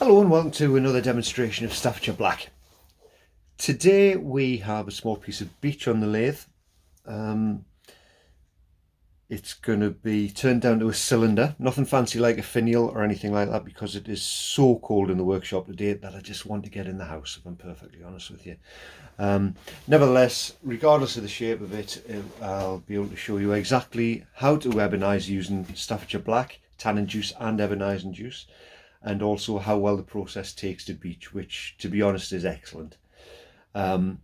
Hello and welcome to another demonstration of Staffordshire Black. Today we have a small piece of beech on the lathe. It's going to be turned down to a cylinder, nothing fancy like a finial or anything like that, because it is so cold in the workshop today that I just want to get in the house, if I'm perfectly honest with you. Nevertheless, regardless of the shape of it, I'll be able to show you exactly how to ebonize using Staffordshire Black, tannin juice and ebonising juice, and also how well the process takes to beech, which to be honest is excellent. The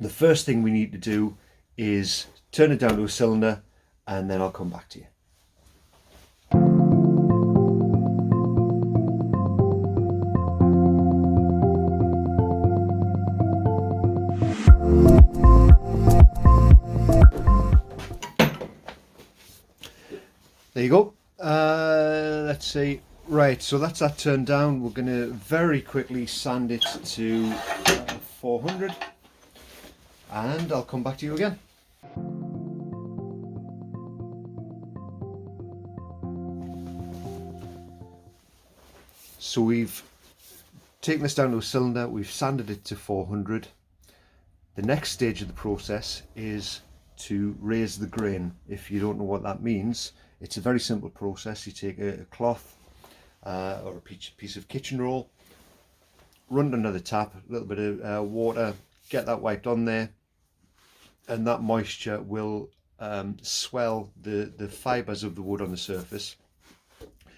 first thing we need to do is turn it down to a cylinder, and then I'll come back to you. There you go. Let's see. Right, so that's that turned down. We're going to very quickly sand it to 400, and I'll come back to you again. So we've taken this down to a cylinder, we've sanded it to 400. The next stage of the process is to raise the grain. If you don't know what that means, it's a very simple process. You take a cloth or a piece of kitchen roll, run it under the tap, a little bit of water, get that wiped on there, and that moisture will swell the fibres of the wood on the surface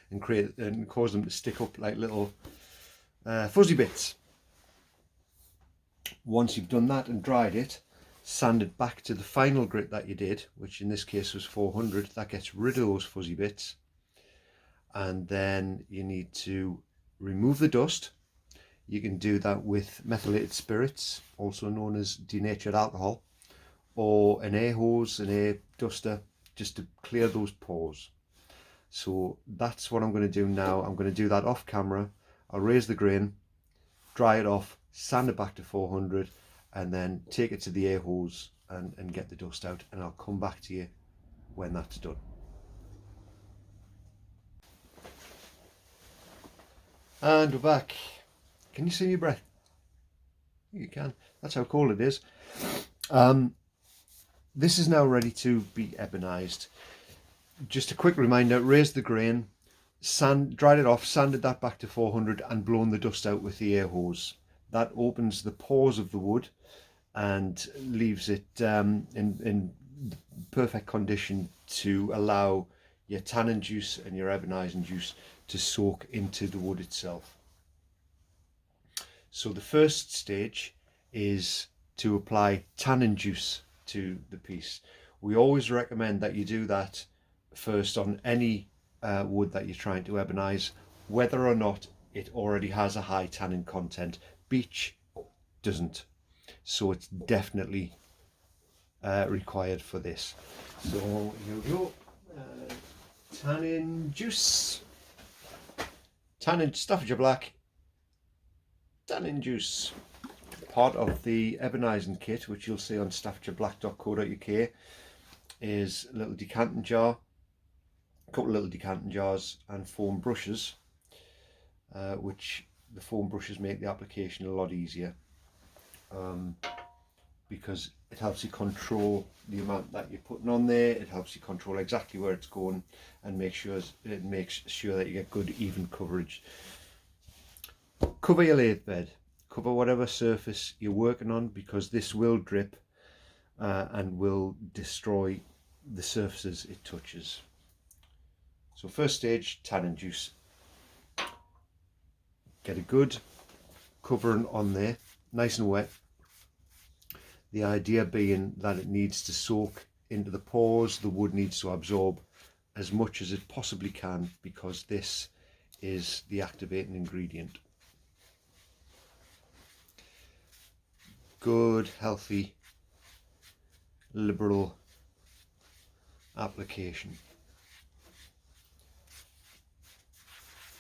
and cause them to stick up like little fuzzy bits. Once you've done that and dried it, sand it back to the final grit that you did, which in this case was 400. That gets rid of those fuzzy bits, and then you need to remove the dust. You can do that with methylated spirits, also known as denatured alcohol, or an air hose, an air duster, just to clear those pores. So that's what I'm going to do now. I'm going to do that off camera. I'll raise the grain, dry it off, sand it back to 400, and then take it to the air hose and get the dust out, and I'll come back to you when that's done. And we're back. Can you see your breath? You can. That's how cold it is. This is now ready to be ebonized. Just a quick reminder, raised the grain, dried it off, sanded that back to 400 and blown the dust out with the air hose. That opens the pores of the wood and leaves it in perfect condition to allow your tannin juice and your ebonising juice to soak into the wood itself. So the first stage is to apply tannin juice to the piece. We always recommend that you do that first on any wood that you're trying to ebonize, whether or not it already has a high tannin content. Beech doesn't, so it's definitely required for this. So here we go. Tannin juice, tannin Staffordshire Black, tannin juice. Part of the ebonising kit, which you'll see on staffordshireblack.co.uk, is a little decanting jar, a couple of little decanting jars, and foam brushes, which the foam brushes make the application a lot easier because it helps you control the amount that you're putting on there. It helps you control exactly where it's going and makes sure that you get good even coverage. Cover your lathe bed, cover whatever surface you're working on, because this will drip and will destroy the surfaces it touches. So first stage, tannin juice. Get a good covering on there, nice and wet. The idea being that it needs to soak into the pores. The wood needs to absorb as much as it possibly can, because this is the activating ingredient. Good, healthy, liberal application.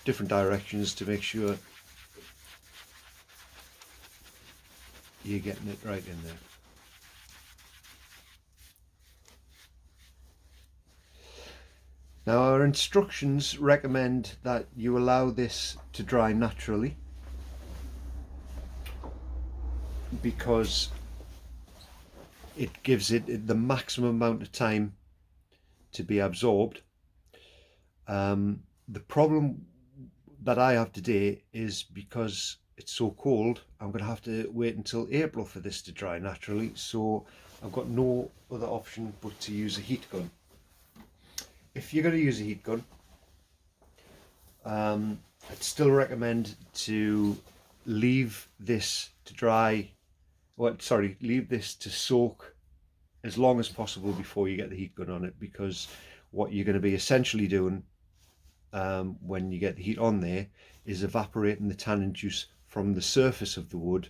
Different directions to make sure you're getting it right in there. Now our instructions recommend that you allow this to dry naturally, because it gives it the maximum amount of time to be absorbed. The problem that I have today is because it's so cold, I'm going to have to wait until April for this to dry naturally, so I've got no other option but to use a heat gun. If you're going to use a heat gun, I'd still recommend to leave this to dry, leave this to soak as long as possible before you get the heat gun on it, because what you're going to be essentially doing when you get the heat on there is evaporating the tannin juice from the surface of the wood,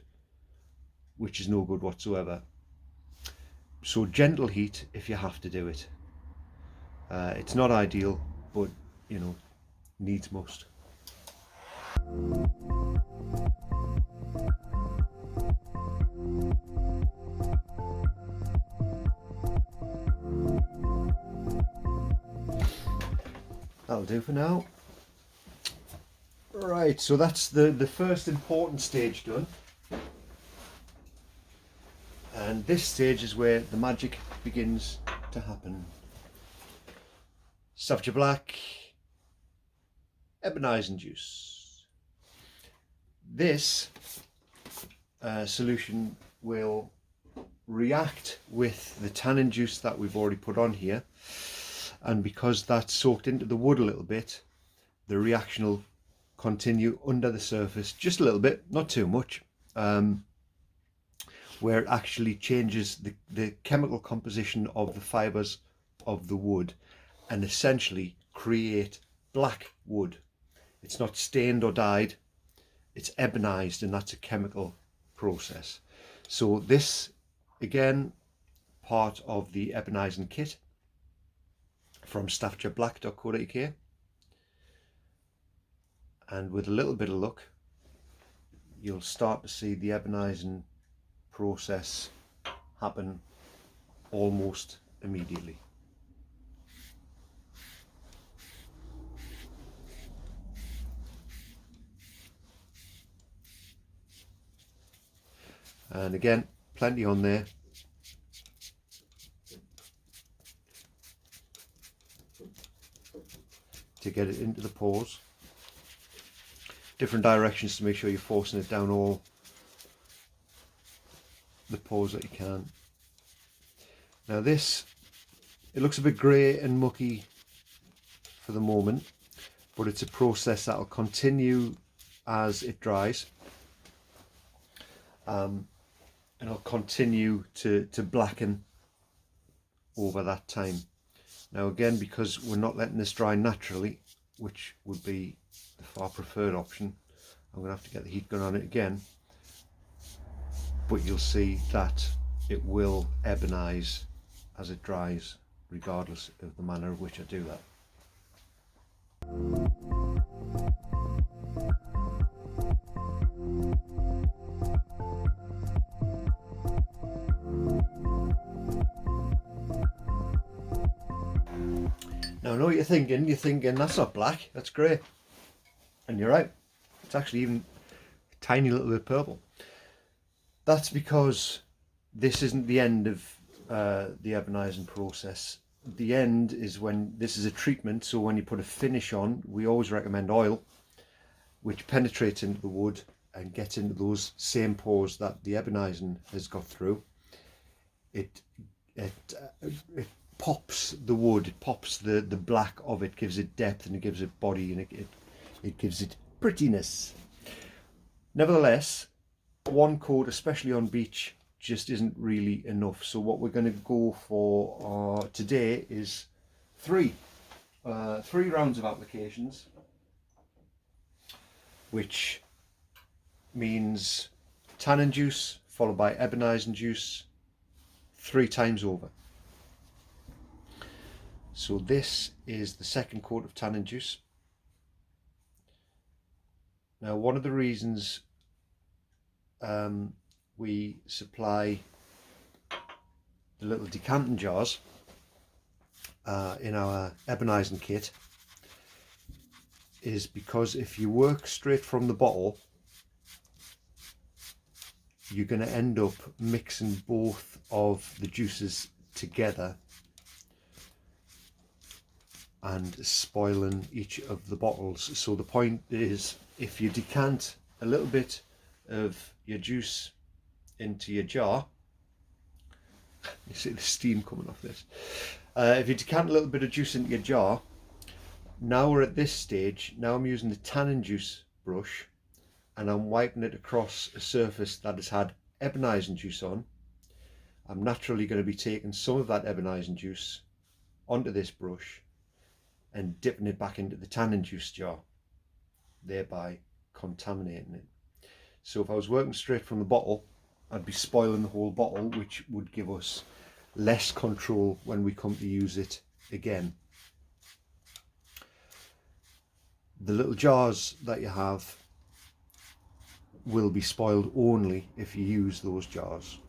which is no good whatsoever. So gentle heat if you have to do it. It's not ideal, but you know, needs must. That'll do for now. Right, so that's the first important stage done. And this stage is where the magic begins to happen. Staffordshire Black, Ebonising juice. This solution will react with the tannin juice that we've already put on here, and because that's soaked into the wood a little bit, the reaction will continue under the surface just a little bit, not too much, where it actually changes the chemical composition of the fibres of the wood and essentially create black wood. It's not stained or dyed, it's ebonized, and that's a chemical process. So this, again, part of the Ebonising kit from StaffordShireBlack.co.uk, and with a little bit of luck you'll start to see the Ebonising process happen almost immediately. And again, plenty on there. To get it into the pores. Different directions to make sure you're forcing it down all the pores that you can. Now this, it looks a bit grey and mucky for the moment, but it's a process that will continue as it dries. And it'll continue to blacken over that time. Now again, because we're not letting this dry naturally, which would be the far preferred option, I'm going to have to get the heat gun on it again, but you'll see that it will ebonize as it dries, regardless of the manner in which I do that. Now I know what you're thinking that's not black, that's grey. And you're right, it's actually even a tiny little bit purple. That's because this isn't the end of the ebonising process. The end is when this is a treatment, so when you put a finish on, we always recommend oil, which penetrates into the wood and gets into those same pores that the ebonising has got through. It pops the wood, it pops the black of it, gives it depth, and it gives it body, and it gives it prettiness. Nevertheless, one coat, especially on beech, just isn't really enough. So what we're going to go for today is three rounds of applications, which means tannin juice followed by ebonising juice 3 times over. So this is the second coat of tannin juice. Now one of the reasons we supply the little decanting jars in our Ebonising kit is because if you work straight from the bottle, you're going to end up mixing both of the juices together and spoiling each of the bottles. So the point is, if you decant a little bit of your juice into your jar, you see the steam coming off this. If you decant a little bit of juice into your jar, now we're at this stage. Now I'm using the tannin juice brush and I'm wiping it across a surface that has had Ebonising juice on. I'm naturally going to be taking some of that Ebonising juice onto this brush and dipping it back into the tannin juice jar, thereby contaminating it. So if I was working straight from the bottle, I'd be spoiling the whole bottle, which would give us less control when we come to use it again. The little jars that you have will be spoiled only if you use those jars.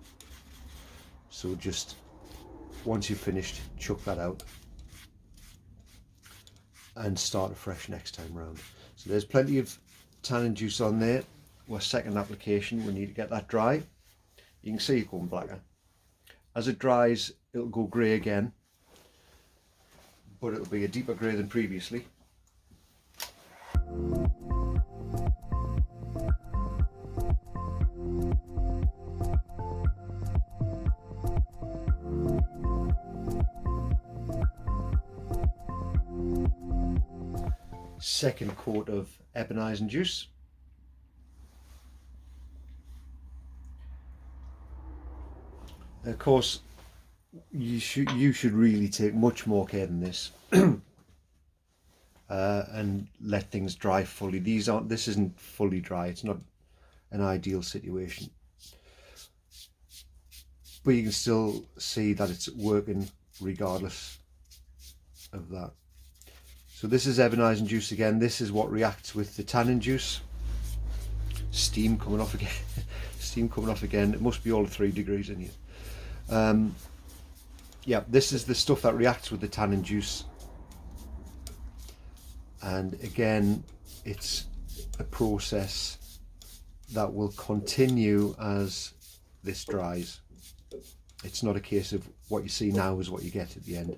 So just once you've finished, chuck that out and start afresh next time round. So there's plenty of tannin juice on there. Our second application, we need to get that dry. You can see it going blacker. As it dries, it'll go grey again, but it'll be a deeper grey than previously. Second coat of Ebonising juice. Of course, you should really take much more care than this and let things dry fully. This isn't fully dry. It's not an ideal situation, but you can still see that it's working regardless of that. So this is Ebonising juice again. This is what reacts with the tannin juice. Steam coming off again. Steam coming off again. It must be all 3 degrees in here. Yeah, this is the stuff that reacts with the tannin juice. And again, it's a process that will continue as this dries. It's not a case of what you see now is what you get at the end.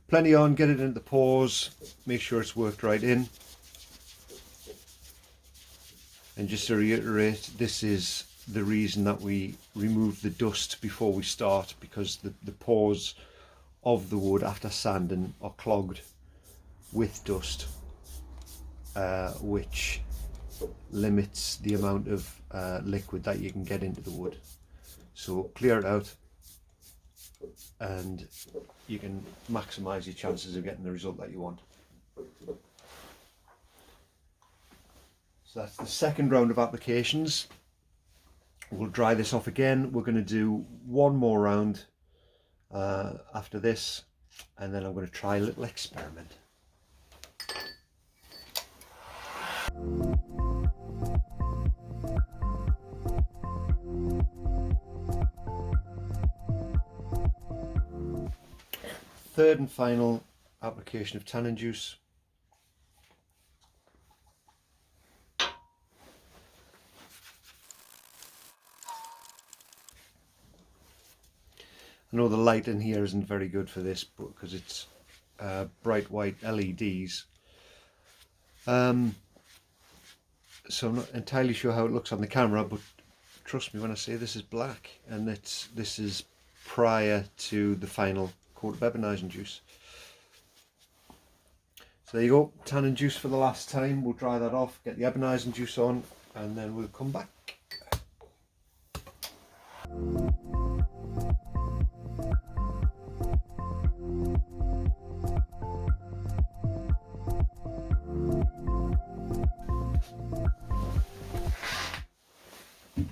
Plenty on, get it into the pores, make sure it's worked right in. And just to reiterate, this is the reason that we remove the dust before we start, because the pores of the wood after sanding are clogged with dust, which limits the amount of liquid that you can get into the wood. So clear it out and you can maximise your chances of getting the result that you want. So that's the second round of applications. We'll dry this off again. We're going to do one more round after this, and then I'm going to try a little experiment. Third and final application of tannin juice. I know the light in here isn't very good for this, but because it's bright white LEDs, so I'm not entirely sure how it looks on the camera, but trust me when I say this is black, and this is prior to the final coat of Ebonising juice. So there you go, tannin juice for the last time. We'll dry that off, get the Ebonising juice on, and then we'll come back.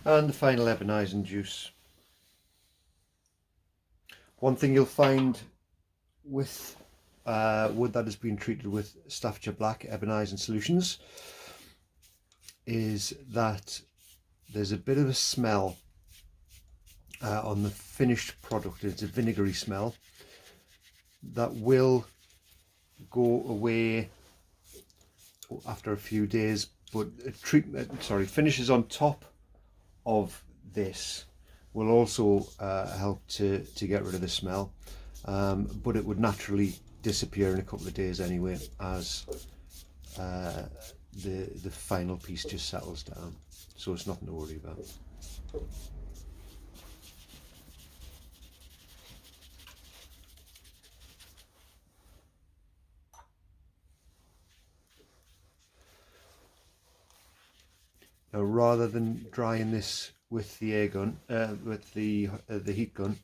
And the final Ebonising juice. One thing you'll find with wood that has been treated with Staffordshire Black Ebonising solutions is that there's a bit of a smell on the finished product. It's a vinegary smell that will go away after a few days, but finishes on top of this will also help to get rid of the smell, but it would naturally disappear in a couple of days anyway, as the final piece just settles down, so it's nothing to worry about. Now, rather than drying this with the air gun, with the heat gun,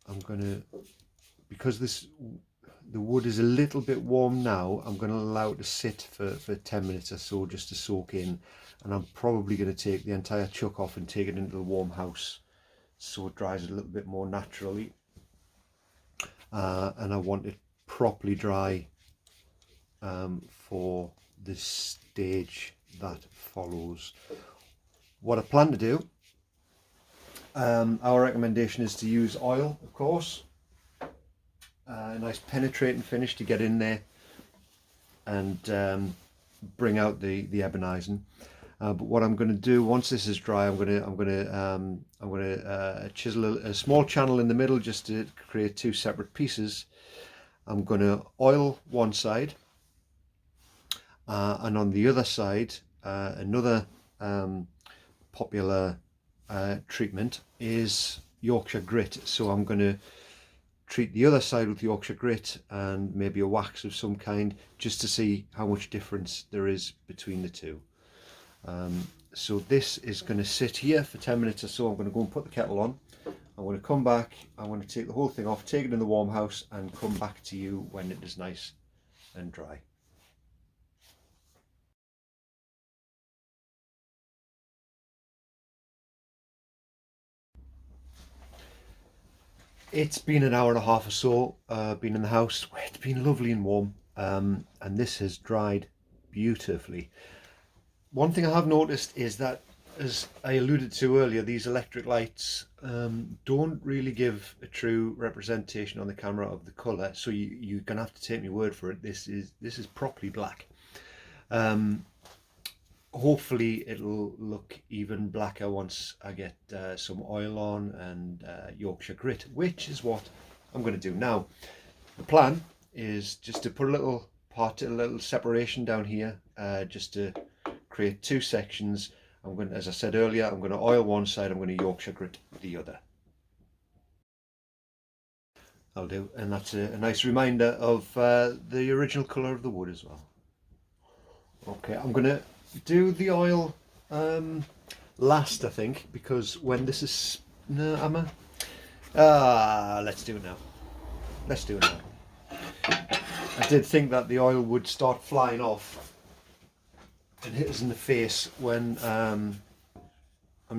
I'm gonna, because the wood is a little bit warm now, I'm going to allow it to sit for 10 minutes or so just to soak in, and I'm probably going to take the entire chuck off and take it into the warm house so it dries a little bit more naturally, and I want it properly dry for the stage that follows. What I plan to do, our recommendation is to use oil, of course. A nice penetrating finish to get in there and bring out the ebonising. But what I'm going to do once this is dry, I'm going to chisel a small channel in the middle just to create two separate pieces. I'm going to oil one side, and on the other side, another popular treatment is Yorkshire grit. So I'm going to treat the other side with Yorkshire grit and maybe a wax of some kind, just to see how much difference there is between the two. So this is going to sit here for 10 minutes or so. I'm going to go and put the kettle on. I'm going to come back, I'm going to take the whole thing off, take it in the warm house, and come back to you when it is nice and dry. It's been an hour and a half or so, been in the house. It's been lovely and warm, and this has dried beautifully. One thing I have noticed is that, as I alluded to earlier, these electric lights don't really give a true representation on the camera of the colour, so you're gonna have to take my word for it. This is properly black. Hopefully it'll look even blacker once I get some oil on and Yorkshire grit, which is what I'm going to do now. The plan is just to put a little separation down here, just to create two sections. I'm going to, as I said earlier, I'm going to oil one side, I'm going to Yorkshire grit the other. I'll do, and that's a nice reminder of the original colour of the wood as well. Okay, I'm going to do the oil last, I think, because when this is, no, am I? Let's do it now. Let's do it now. I did think that the oil would start flying off and hit us in the face when I'm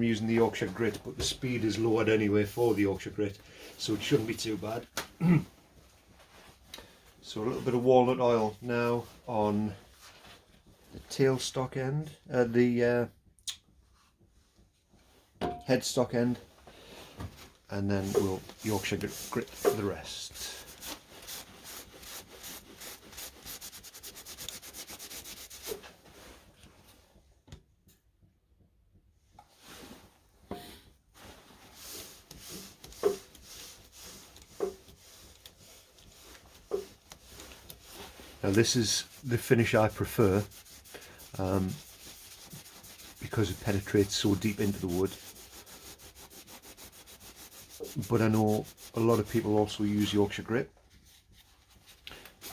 using the Yorkshire grit, but the speed is lowered anyway for the Yorkshire grit, so it shouldn't be too bad. So a little bit of walnut oil now on the tailstock end, the headstock end, and then we'll Yorkshire grit the rest. Now this is the finish I prefer, because it penetrates so deep into the wood, but I know a lot of people also use Yorkshire grit,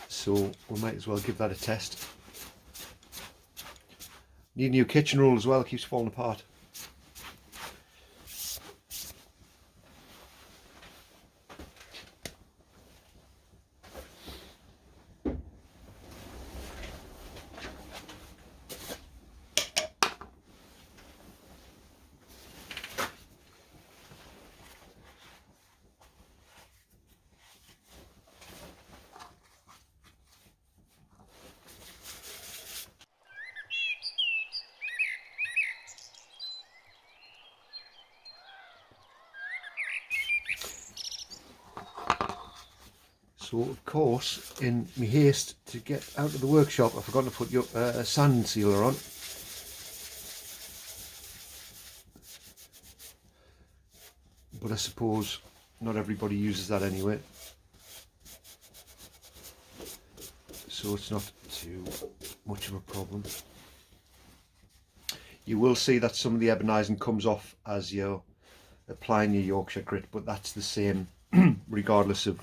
so we might as well give that a test. Need a new kitchen roll as well, it keeps falling apart. So of course, in my haste to get out of the workshop, I forgot to put a sand sealer on. But I suppose not everybody uses that anyway, so it's not too much of a problem. You will see that some of the ebonising comes off as you're applying your Yorkshire grit, but that's the same regardless of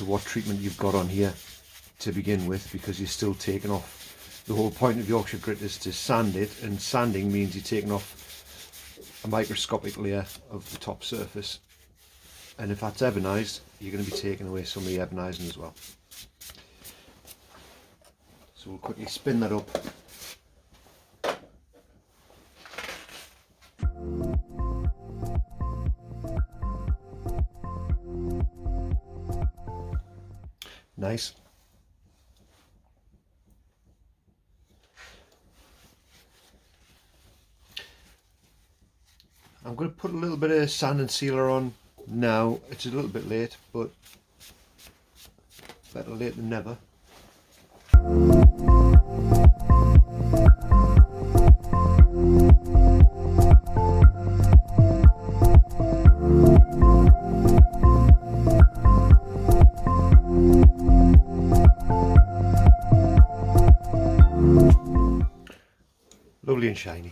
what treatment you've got on here to begin with, because you're still taking off. The whole point of Yorkshire grit is to sand it, and sanding means you're taking off a microscopic layer of the top surface, and if that's ebonised, you're going to be taking away some of the ebonising as well. So we'll quickly spin that up. Nice. I'm going to put a little bit of sand and sealer on now. It's a little bit late, but better late than never. Lovely and shiny.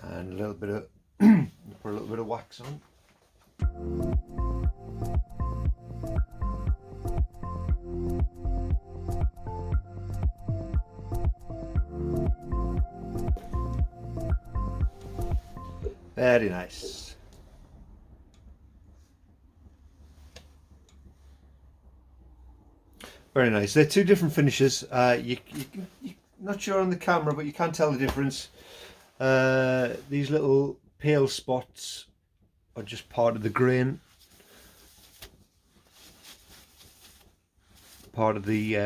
And a little bit of put a little bit of wax on. Very nice. Very nice. They're two different finishes. You're not sure on the camera, but you can tell the difference. These little pale spots are just part of the grain, part of the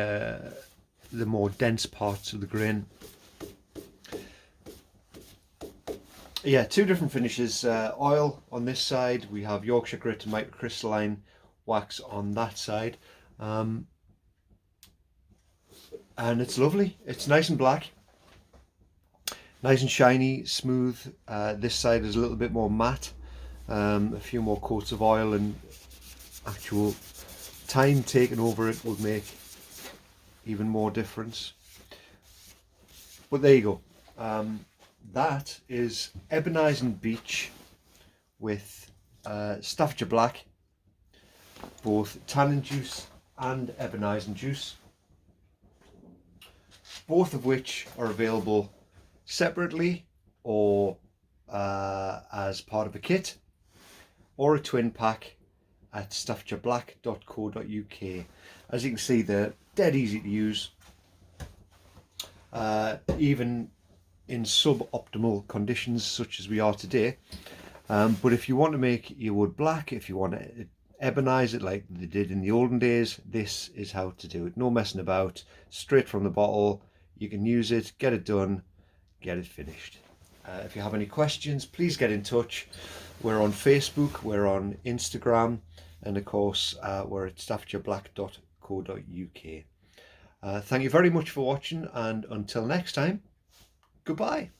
more dense parts of the grain. Yeah, two different finishes. Oil on this side, we have Yorkshire grit and microcrystalline wax on that side, and it's lovely. It's nice and black, nice and shiny, smooth. This side is a little bit more matte. A few more coats of oil and actual time taken over it would make even more difference. But there you go. That is Ebonising beech with Staffordshire Black, both tannin juice and ebonising juice, both of which are available separately or as part of a kit or a twin pack at staffordshireblack.co.uk. As you can see, they're dead easy to use, even in suboptimal conditions such as we are today. But if you want to make your wood black, if you want to ebonize it like they did in the olden days, this is how to do it. No messing about, straight from the bottle. You can use it, get it done, get it finished. If you have any questions, please get in touch. We're on Facebook, we're on Instagram, and of course we're at staffordshireblack.co.uk. Thank you very much for watching, and until next time, goodbye.